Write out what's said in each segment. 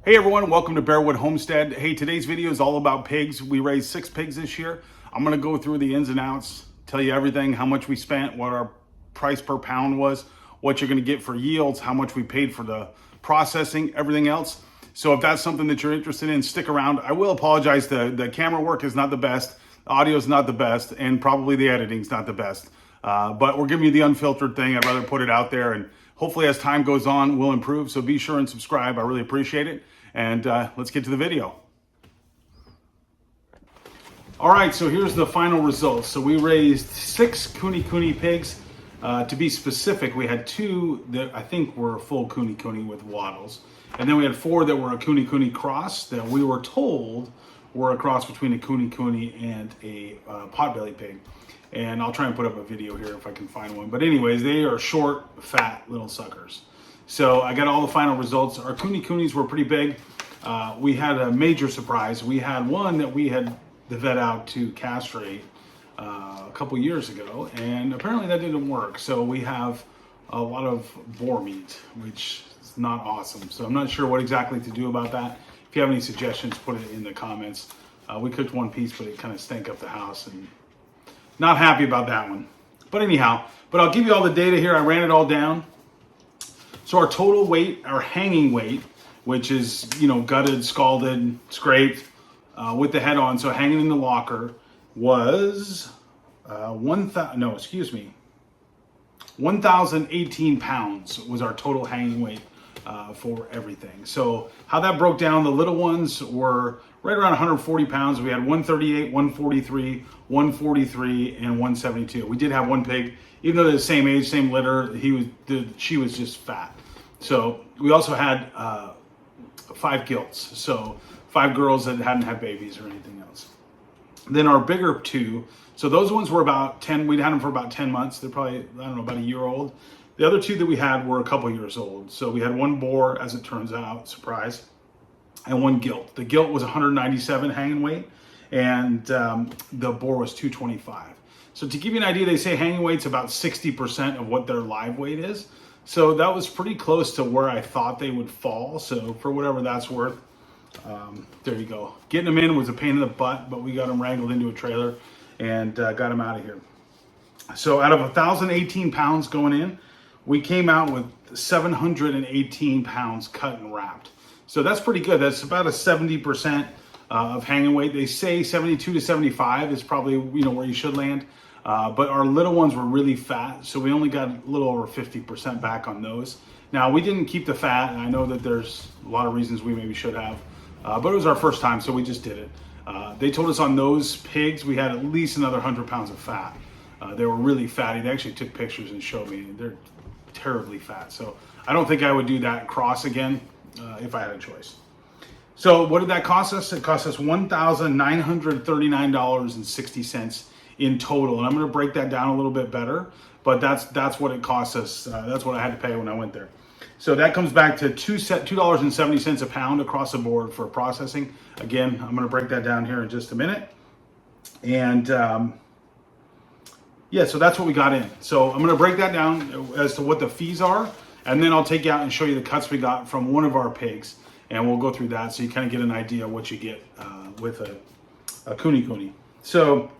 Hey everyone, welcome to Bearwood Homestead. Hey, today's video is all about pigs. We raised 6 pigs this year. I'm gonna go through the ins and outs, tell you everything, how much we spent, what our price per pound was, what you're gonna get for yields, how much we paid for the processing, everything else. So if that's something that you're interested in, stick around. I will apologize, the camera work is not the best, the audio is not the best, and probably the editing's not the best. But we're giving you the unfiltered thing. I'd rather put it out there, and hopefully as time goes on, we'll improve. So be sure and subscribe. I really appreciate it. And let's get to the video. All right, so here's the final results. So we raised 6 Kune pigs. To be specific, we had 2 that I think were full Kune with wattles. And then we had 4 that were a Kune cross that we were told were a cross between a Kune and a potbelly pig. And I'll try and put up a video here if I can find one. But anyways, they are short, fat little suckers. So I got all the final results. Our Kunes were pretty big. We had a major surprise. We had one that we had the vet out to castrate a couple years ago, and apparently that didn't work. So we have a lot of boar meat, which is not awesome. So I'm not sure what exactly to do about that. If you have any suggestions, put it in the comments. We cooked one piece, but it kind of stank up the house, and not happy about that one. But anyhow, I'll give you all the data here. I ran it all down. So our total weight, our hanging weight, which is, gutted, scalded, scraped, with the head on, so hanging in the locker, was 1,018 pounds was our total hanging weight for everything. So how that broke down, the little ones were right around 140 pounds. We had 138, 143, 143, and 172. We did have one pig, even though they're the same age, same litter, she was just fat. So we also had 5 gilts, so 5 girls that hadn't had babies or anything else. Then our bigger 2, so those ones were about 10, we'd had them for about 10 months. They're probably, about a year old. The other 2 that we had were a couple years old. So we had 1 boar, as it turns out, surprise, and 1 gilt. The gilt was 197 hanging weight, and the boar was 225. So to give you an idea, they say hanging weight's about 60% of what their live weight is. So that was pretty close to where I thought they would fall. So for whatever that's worth, there you go. Getting them in was a pain in the butt, but we got them wrangled into a trailer and got them out of here. So out of 1,018 pounds going in, we came out with 718 pounds cut and wrapped. So that's pretty good. That's about a 70% of hanging weight. They say 72 to 75 is probably where you should land. But our little ones were really fat, so we only got a little over 50% back on those. Now, we didn't keep the fat, and I know that there's a lot of reasons we maybe should have, but it was our first time, so we just did it. They told us on those pigs we had at least another 100 pounds of fat. They were really fatty. They actually took pictures and showed me. They're terribly fat, so I don't think I would do that cross again if I had a choice. So what did that cost us? It cost us $1,939.60 in total, and I'm going to break that down a little bit better, but that's what it cost us. That's what I had to pay when I went there. So that comes back to $2.70 a pound across the board for processing. Again, I'm going to break that down here in just a minute. And yeah, so that's what we got in. So I'm going to break that down as to what the fees are, and then I'll take you out and show you the cuts we got from one of our pigs, and we'll go through that so you kind of get an idea of what you get with a Kune. So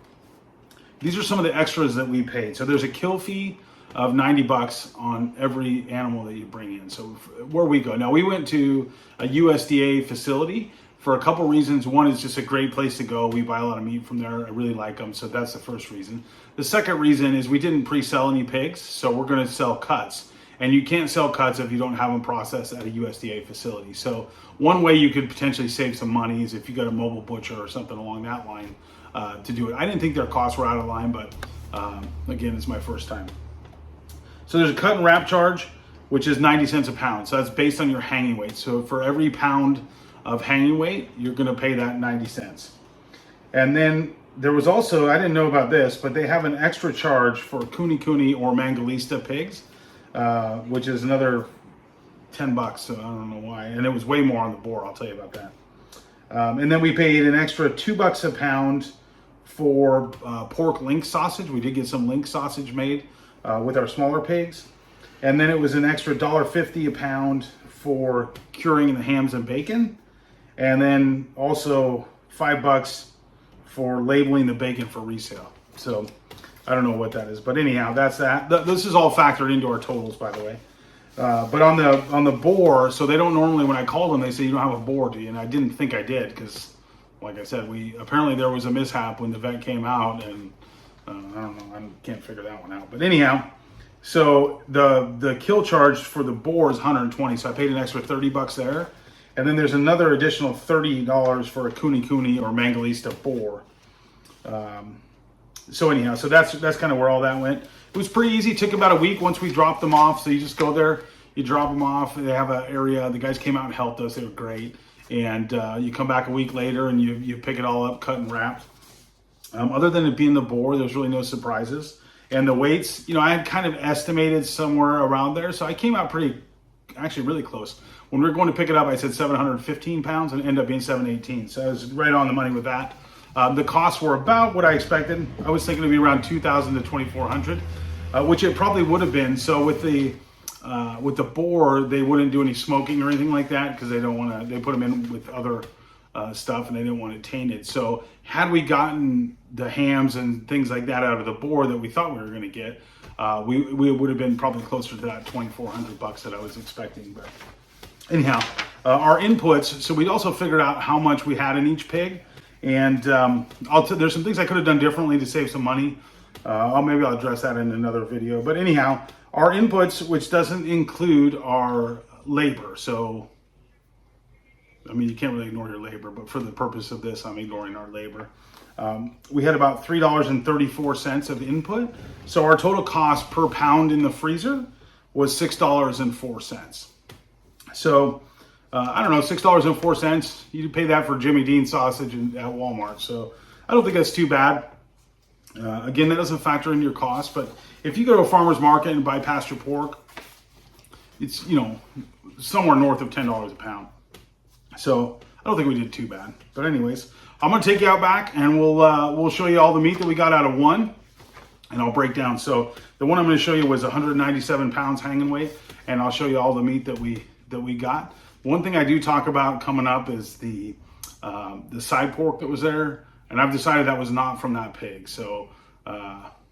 these are some of the extras that we paid. So there's a kill fee of $90 on every animal that you bring in. So where we go. Now we went to a USDA facility for a couple reasons. One is just a great place to go. We buy a lot of meat from there. I really like them. So that's the first reason. The second reason is we didn't pre-sell any pigs. So we're going to sell cuts. And you can't sell cuts if you don't have them processed at a USDA facility. So one way you could potentially save some money is if you got a mobile butcher or something along that line to do it. I didn't think their costs were out of line, but again, it's my first time. So there's a cut and wrap charge, which is 90 cents a pound. So that's based on your hanging weight. So for every pound of hanging weight, you're going to pay that 90 cents. And then there was also, I didn't know about this, but they have an extra charge for Kune or Mangalista pigs, which is another $10. So I don't know why. And it was way more on the boar. I'll tell you about that. And then we paid an extra $2 a pound for pork link sausage. We did get some link sausage made with our smaller pigs. And then it was an extra $1.50 a pound for curing the hams and bacon, and then also $5 for labeling the bacon for resale. So I don't know what that is, but anyhow, that's that. This is all factored into our totals, by the way. But on the boar, so they don't normally, when I call them, they say you don't have a boar, do you? And I didn't think I did, because like I said, apparently there was a mishap when the vet came out, and I don't know, I can't figure that one out. But anyhow, so the kill charge for the boar is 120, so I paid an extra $30 there. And then there's another additional $30 for a Kune or Mangalista boar. So anyhow, so that's kind of where all that went. It was pretty easy. It took about a week once we dropped them off. So you just go there, you drop them off. They have an area. The guys came out and helped us. They were great. And you come back a week later and you pick it all up, cut and wrapped. Other than it being the boar, there's really no surprises. And the weights, I had kind of estimated somewhere around there. So I came out actually really close. When we were going to pick it up, I said 715 pounds and it ended up being 718. So I was right on the money with that. The costs were about what I expected. I was thinking it'd be around 2,000 to 2,400, which it probably would have been. So with the boar, they wouldn't do any smoking or anything like that because they don't want to. They put them in with other stuff and they didn't want it tainted. So had we gotten the hams and things like that out of the boar that we thought we were going to get, we would have been probably closer to that $2,400 that I was expecting. But anyhow, our inputs. So we also figured out how much we had in each pig. And there's some things I could have done differently to save some money. Maybe I'll address that in another video. But anyhow, our inputs, which doesn't include our labor. So, I mean, you can't really ignore your labor, but for the purpose of this, I'm ignoring our labor. We had about $3.34 of input. So our total cost per pound in the freezer was $6.04. So, I don't know, $6.04. You pay that for Jimmy Dean sausage at Walmart. So I don't think that's too bad. Again, that doesn't factor in your cost. But if you go to a farmer's market and buy pasture pork, it's, somewhere north of $10 a pound. So I don't think we did too bad. But anyways, I'm going to take you out back and we'll show you all the meat that we got out of one. And I'll break down. So the one I'm going to show you was 197 pounds hanging weight. And I'll show you all the meat that we got. One thing I do talk about coming up is the side pork that was there, and I've decided that was not from that pig. So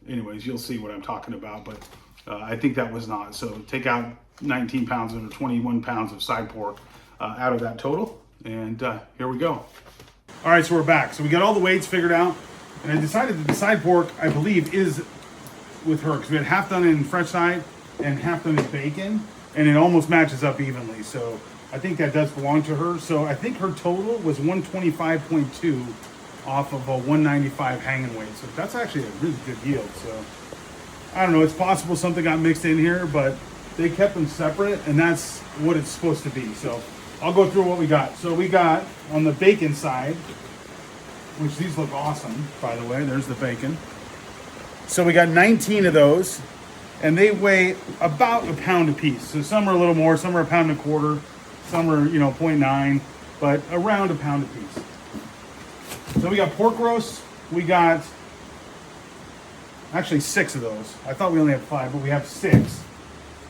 anyways, you'll see what I'm talking about, but I think that was not. So take out 19 pounds or 21 pounds of side pork out of that total, and here we go. All right, so we're back. So we got all the weights figured out, and I decided that the side pork, I believe, is with her, because we had half done in fresh side and half done in bacon, and it almost matches up evenly. So I think that does belong to her. So I think her total was 125.2 off of a 195 hanging weight. So that's actually a really good yield. So I don't know, it's possible something got mixed in here, but they kept them separate and that's what it's supposed to be. So I'll go through what we got. So we got on the bacon side, which these look awesome, by the way, there's the bacon. So we got 19 of those and they weigh about a pound a piece. So some are a little more, some are a pound and a quarter. Some are, 0.9, but around a pound a piece. So we got pork roast. We got actually 6 of those. I thought we only had 5, but we have 6.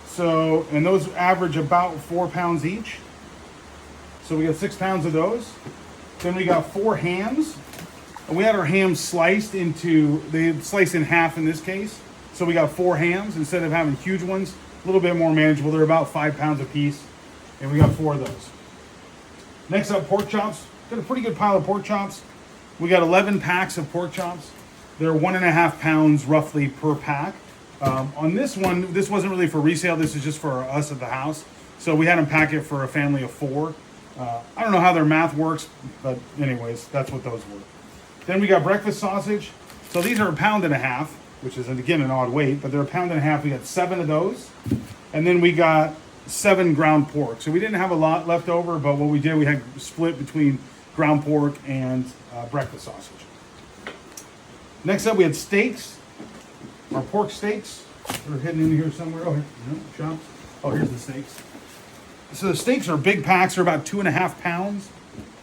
So, and those average about 4 pounds each. So we got 6 pounds of those. Then we got 4 hams. And we had our hams sliced they sliced in half in this case. So we got 4 hams instead of having huge ones. A little bit more manageable. They're about 5 pounds a piece. And we got 4 of those. Next up, pork chops. Got a pretty good pile of pork chops. We got 11 packs of pork chops. They're 1.5 pounds roughly per pack. On this one, this wasn't really for resale. This is just for us at the house. So we had them pack it for a family of 4. I don't know how their math works, but anyways, that's what those were. Then we got breakfast sausage. So these are 1.5 pounds, which is again an odd weight, but they're 1.5 pounds. We got 7 of those. And then we got 7 ground pork. So we didn't have a lot left over, but what we did, we had split between ground pork and breakfast sausage. Next up, we had steaks, our pork steaks. They're hidden in here somewhere. Oh, here, chops. Oh, here's the steaks. So the steaks are big packs. They're about 2.5 pounds.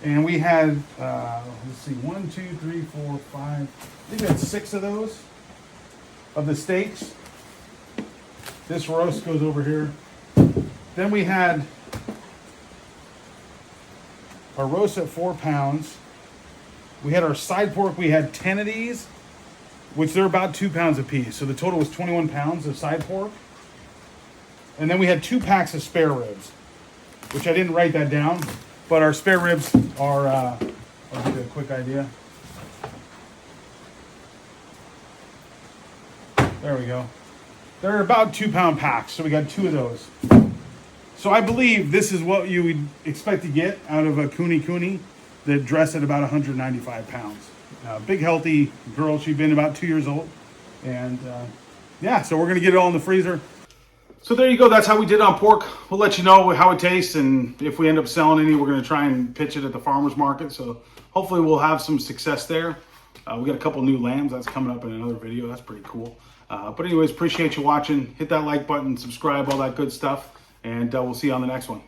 And we had, let's see, 1, 2, 3, 4, 5. I think we had 6 of those, of the steaks. This roast goes over here. Then we had our roast at 4 pounds. We had our side pork, we had 10 of these, which they're about 2 pounds a piece. So the total was 21 pounds of side pork. And then we had 2 packs of spare ribs, which I didn't write that down, but our spare ribs are, I'll give you a quick idea. There we go. They're about 2 pound packs, so we got 2 of those. So I believe this is what you would expect to get out of a Kune that dressed at about 195 pounds. Big, healthy girl. She's been about 2 years old. And yeah, so we're going to get it all in the freezer. So there you go. That's how we did on pork. We'll let you know how it tastes. And if we end up selling any, we're going to try and pitch it at the farmer's market. So hopefully we'll have some success there. We got a couple new lambs. That's coming up in another video. That's pretty cool. But anyways, appreciate you watching. Hit that like button, subscribe, all that good stuff. And we'll see you on the next one.